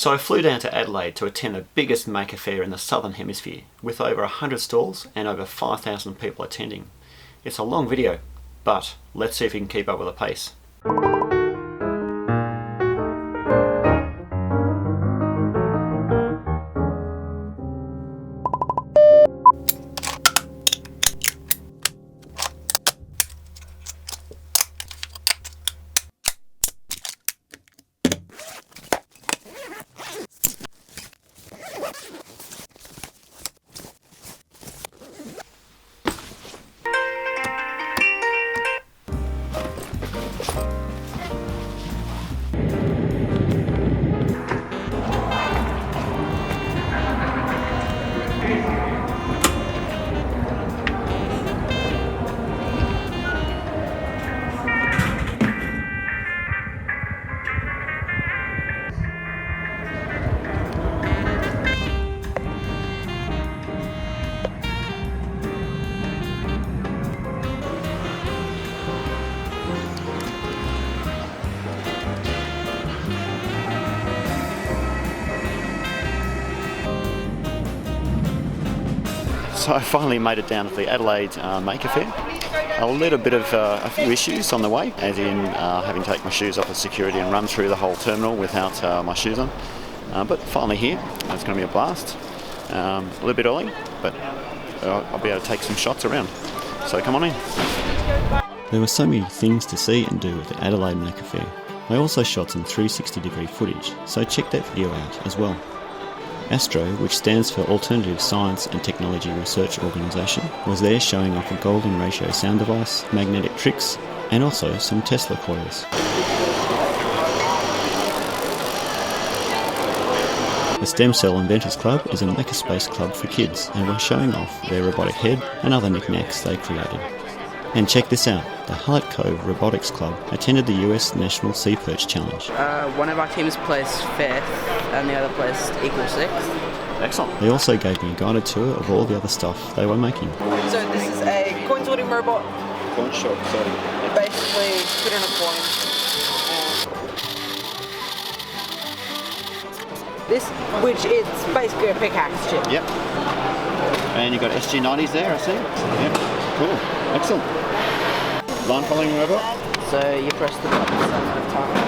So I flew down to Adelaide to attend the biggest maker fair in the southern hemisphere, with over 100 stalls and over 5,000 people attending. It's a long video, but let's see if we can keep up with the pace. So I finally made it down to the Adelaide Maker Faire. A little bit of a few issues on the way, as in having to take my shoes off at security and run through the whole terminal without my shoes on. But finally here, it's going to be a blast. A little bit early, but I'll be able to take some shots around. So come on in. There were so many things to see and do at the Adelaide Maker Faire. I also shot some 360-degree footage, so check that video out as well. ASTRO, which stands for Alternative Science and Technology Research Organisation, was there showing off a golden ratio sound device, magnetic tricks, and also some Tesla coils. The STEMSEL Inventors Club is a makerspace club for kids, and we're showing off their robotic head and other knickknacks they created. And check this out, the HALLET COVE Robotics Club attended the US National Sea Perch Challenge. One of our teams placed 5th and the other placed equal 6th. Excellent. They also gave me a guided tour of all the other stuff they were making. So this is a coin sorting robot. Coin sorting. Basically put in a coin. This, which is basically a pickaxe chip. Yep. And you've got SG90s there, I see. Yep. Cool. Excellent. Line following robot. So you press the button a amount of times.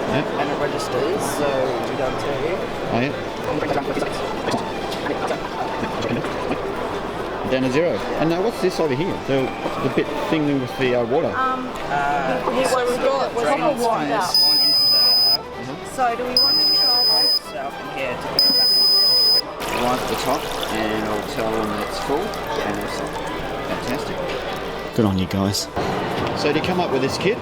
Yep. And it registers, so we don't tell you. Oh yeah. Down to 0. And now what's this over here? The bit thing with the water. So we've got drains from this one into there. So do we want to try that? So from here to go back. Right at the top, and I'll tell them that it's full. And it's fantastic. Good on you guys. So did you come up with this kit?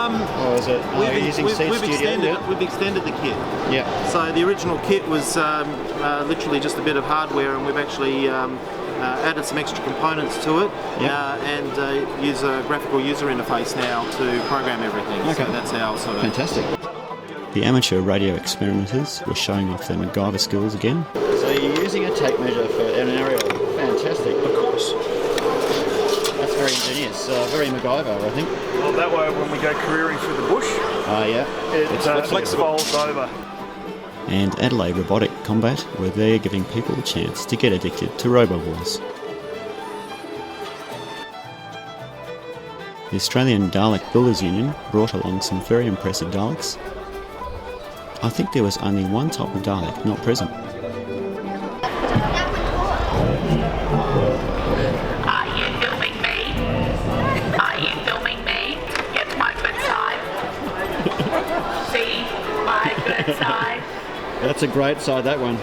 Or is it we've extended the kit. Yeah. So the original kit was literally just a bit of hardware, and we've actually added some extra components to it, and use a graphical user interface now to program everything. Okay. So that's how sort of fantastic. The amateur radio experimenters were showing off their MacGyver skills again. So you're using a tape measure for an aerial. Fantastic. Of course. That's very ingenious. Very MacGyver, I think. Well, that way when we go careering through the bush, it's flexibles over. And Adelaide Robotic Combat were there giving people a chance to get addicted to RoboWars. The Australian Dalek Builders Union brought along some very impressive Daleks. I think there was only one type of Dalek not present. Side. That's a great side, that one.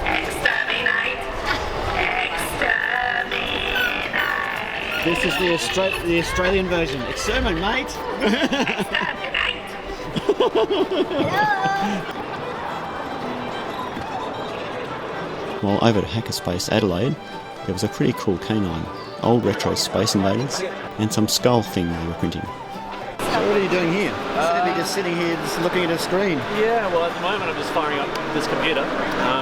Exterminate. Exterminate. This is the Australian version. Exterminate. Exterminate. While over at HACKERSPACE Adelaide, there was a pretty cool canine, old retro Space Invaders, and some skull thing they were printing. So what are you doing here? You're just sitting here just looking at a screen. Yeah, well at the moment I'm just firing up this computer,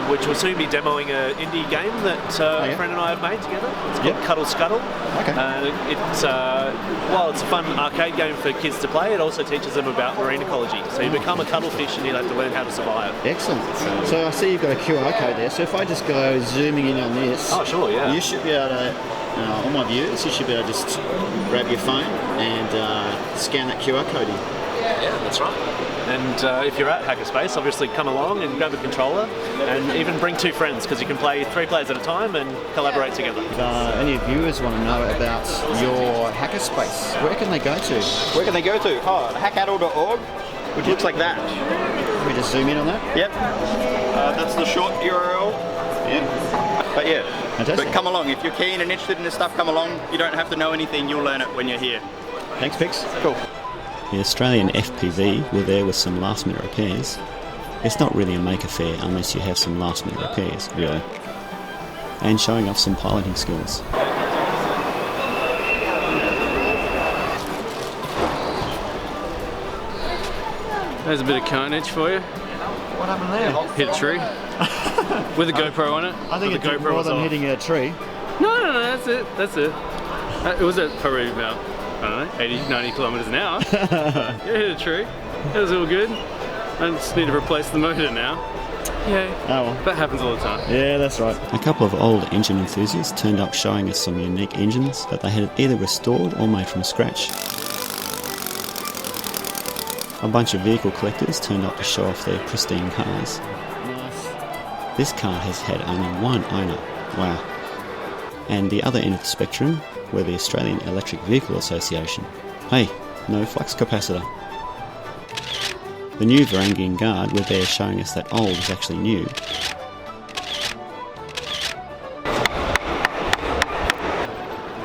which will soon be demoing an indie game that a friend and I have made together. It's called Cuddle Scuttle. Okay. While it's a fun arcade game for kids to play, it also teaches them about marine ecology. So you become a cuttlefish and you have to learn how to survive. Excellent. So I see you've got a QR code there. So if I just go zooming in on this, oh sure, yeah, you should be able to. All my viewers, you should be able to just grab your phone and scan that QR code in. Yeah, that's right. And if you're at HACKERSPACE, obviously come along and grab a controller and even bring 2 friends because you can play 3 players at a time and collaborate together. If any viewers want to know about your HACKERSPACE, where can they go to? Where can they go to? Oh, hackaddle.org, which looks like that. Let me just zoom in on that. Yep. That's the short URL. Yep. But yeah, fantastic. But come along. If you're keen and interested in this stuff, come along. You don't have to know anything. You'll learn it when you're here. Thanks, Pix. Cool. The Australian FPV were there with some last minute repairs. It's not really a Maker Faire unless you have some last minute repairs, really. And showing off some piloting skills. There's a bit of carnage for you. What happened there? Hit a tree. With a GoPro on it. I think it's more than hitting a tree. No, that's it. It was at probably about, I don't know, 80, 90 kilometres an hour. Yeah, hit a tree. It was all good. I just need to replace the motor now. Yeah, oh, well. That happens all the time. Yeah, that's right. A couple of old engine enthusiasts turned up showing us some unique engines that they had either restored or made from scratch. A bunch of vehicle collectors turned up to show off their pristine cars. Nice. This car has had only one owner. Wow. And the other end of the spectrum were the Australian Electric Vehicle Association. Hey, no flux capacitor. The new Varangian Guard were there showing us that old is actually new.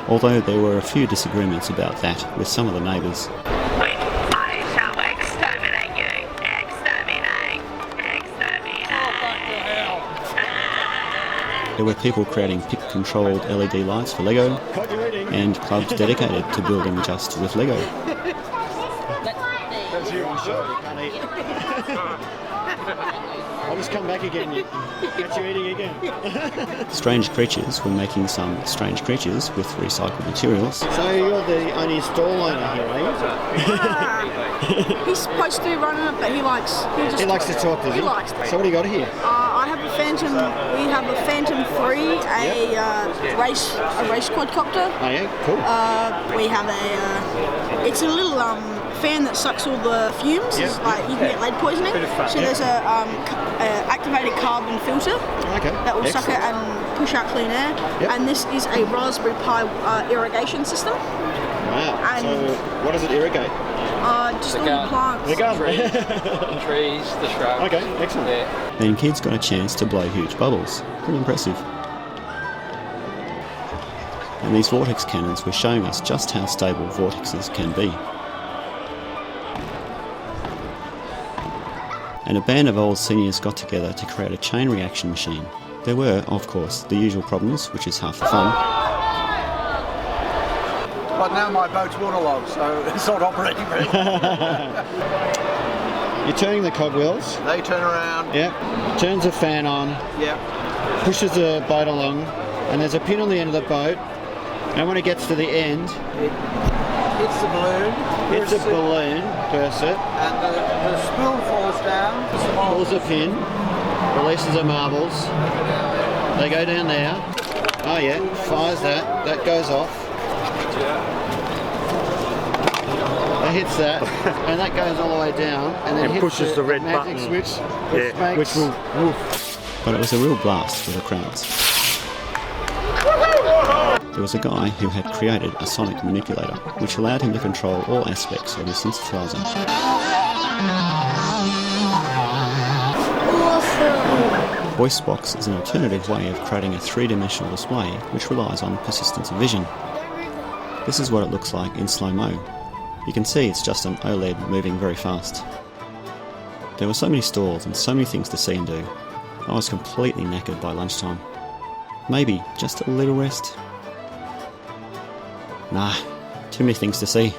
Although there were a few disagreements about that with some of the neighbours. I shall exterminate you. Exterminate. There were people creating PIC-controlled LED lights for Lego, and clubs dedicated to building just with Lego. I'll just come back again. Get you eating again. Strange Creatures were making some strange creatures with recycled materials. So you're the only stall owner here, are you? He's supposed to be running it, but he likes to talk, does he? He likes to. So what do you got here? I have a Phantom. We have a Phantom 3, a race quadcopter. Oh yeah, cool. We have it's a little fan that sucks all the fumes. Yep. It's like you can get lead poisoning. So there's a activated carbon filter that will suck it and push out clean air. Yep. And this is a Raspberry Pi irrigation system. Wow. And so what does it irrigate? Just all the plants. The garden. Trees, the shrubs. Okay, excellent. Yeah. Then kids got a chance to blow huge bubbles. Pretty impressive. And these vortex cannons were showing us just how stable vortexes can be. And a band of old seniors got together to create a chain reaction machine. There were, of course, the usual problems, which is half the fun. But now my boat's waterlogged, so it's not operating very well. You're turning the cogwheels. They turn around. Yep. Turns the fan on. Yep. Pushes the boat along, and there's a pin on the end of the boat. And when it gets to the end, Hits the balloon. hits a balloon, bursts it, And the spool falls down. pulls the pin, releases the marbles. They go down there. Oh yeah, fires that. That goes off. It hits that, and that goes all the way down, and then It hits pushes the red magic button. switch, which will But it was a real blast for the crowds. There was a guy who had created a sonic manipulator, which allowed him to control all aspects of his synthesizer. VoiceBox is an alternative way of creating a three-dimensional display which relies on persistence of vision. This is what it looks like in slow-mo. You can see it's just an OLED moving very fast. There were so many stalls and so many things to see and do. I was completely knackered by lunchtime. Maybe just a little rest. Nah, too many things to see.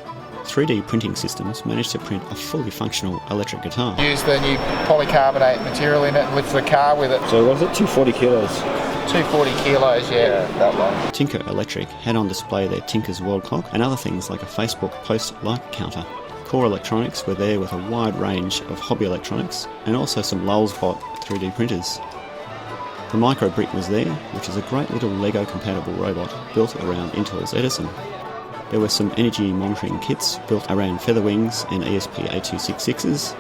3D printing systems managed to print a fully functional electric guitar. Use the new polycarbonate material in it and lift the car with it. So was it 240 kilos? 240 kilos, yeah, that long. Tinker Electric had on display their Tinker's World Clock and other things like a Facebook post like counter. Core Electronics were there with a wide range of hobby electronics and also some Lulzbot 3D printers. The Micro Brick was there, which is a great little Lego compatible robot built around Intel's Edison. There were some energy monitoring kits built around Featherwings and ESP8266s,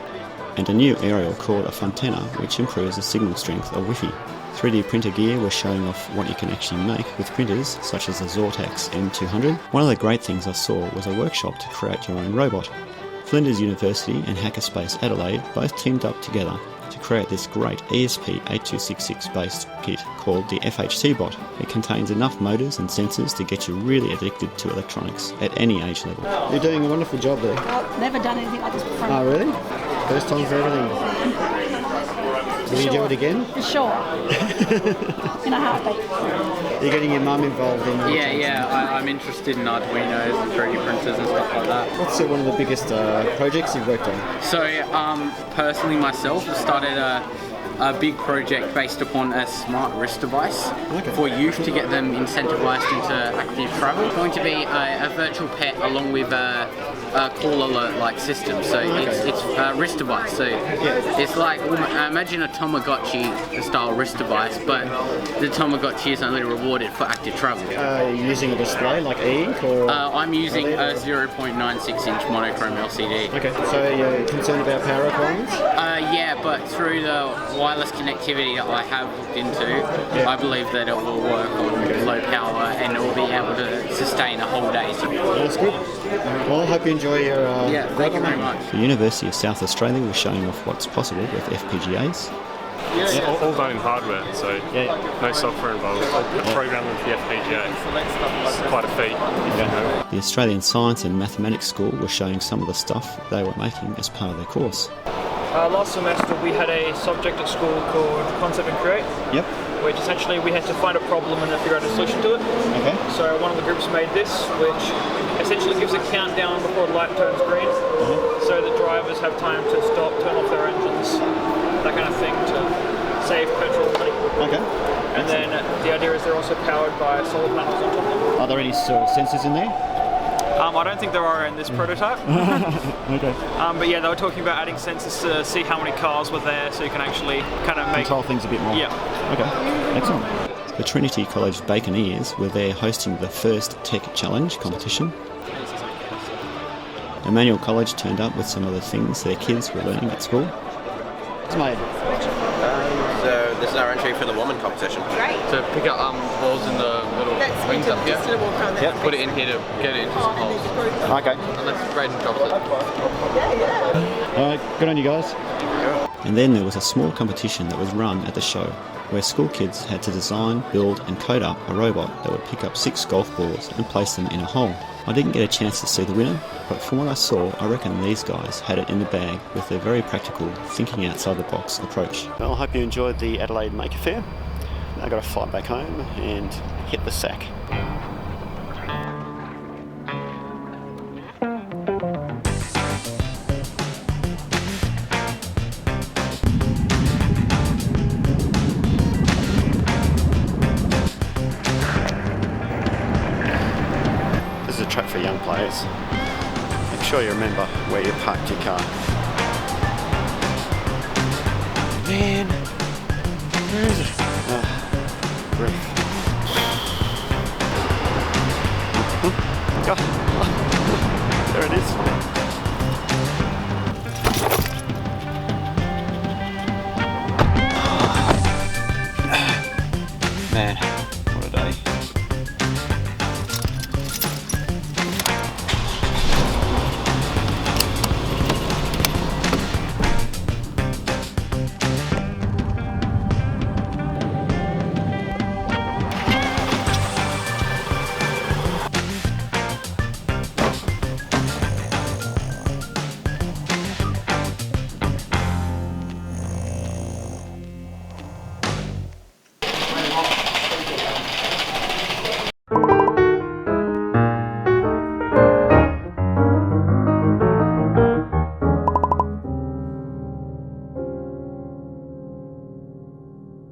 and a new aerial called a Fontana, which improves the signal strength of Wi-Fi. 3D printer gear was showing off what you can actually make with printers, such as the Zortex M200. One of the great things I saw was a workshop to create your own robot. Flinders University and HACKERSPACE Adelaide both teamed up together to create this great ESP8266 based kit called the FHT bot. It contains enough motors and sensors to get you really addicted to electronics at any age level. You're doing a wonderful job there. I've never done anything like this before. Oh really? First time for everything. Will you do it again? For sure. In a heartbeat. You're getting your mum involved in I'm interested in Arduinos and 3D printers and stuff like that. What's one of the biggest projects you've worked on? So, personally myself, I started a big project based upon a smart wrist device for youth to get them incentivized into active travel. It's going to be a virtual pet along with a call alert like system. So it's a wrist device. So it's like, imagine a Tamagotchi style wrist device, but the Tamagotchi is only rewarded for active travel. Using a display like e-ink or? I'm using a 0.96 inch monochrome LCD. Okay, so you're concerned about power requirements? Yeah, but through the wireless connectivity that I have looked into, I believe that it will work on low power and it will be able to sustain a whole day. That's good. Well, I hope you enjoy your thank you very much. The University of South Australia was showing off what's possible with FPGAs. All done in hardware, so no software involved. Programming with the FPGA. It's quite a feat. The Australian Science and Mathematics School was showing some of the stuff they were making as part of their course. Last semester we had a subject at school called Concept and Create. Yep. Which essentially we had to find a problem and then figure out a solution to it. Okay. So one of the groups made this, which essentially gives a countdown before the light turns green, so that drivers have time to stop, turn off their engines, that kind of thing, to save petrol money. Okay. And then the idea is they're also powered by solar panels on top of them. Are there any sensors in there? I don't think there are in this prototype. Okay. But yeah, they were talking about adding sensors to see how many cars were there, so you can actually kind of make... Control things a bit more. Yeah. Okay, excellent. The Trinity College Baconeers were there hosting the first Tech Challenge competition. Emmanuel College turned up with some of the things their kids were learning at school. It's made. So this is our entry for the woman competition. Great. To pick up balls in the little wings up here. Yeah. Put it in here to get it into some holes. Okay. Unless Braden drops it. Alright, good on you guys. And then there was a small competition that was run at the show, where school kids had to design, build and code up a robot that would pick up 6 golf balls and place them in a hole. I didn't get a chance to see the winner, but from what I saw, I reckon these guys had it in the bag with their very practical, thinking outside the box approach. Well, I hope you enjoyed the Adelaide Maker Faire. Now I've got to fly back home and hit the sack. This is a track for young players. Make sure you remember where you parked your car.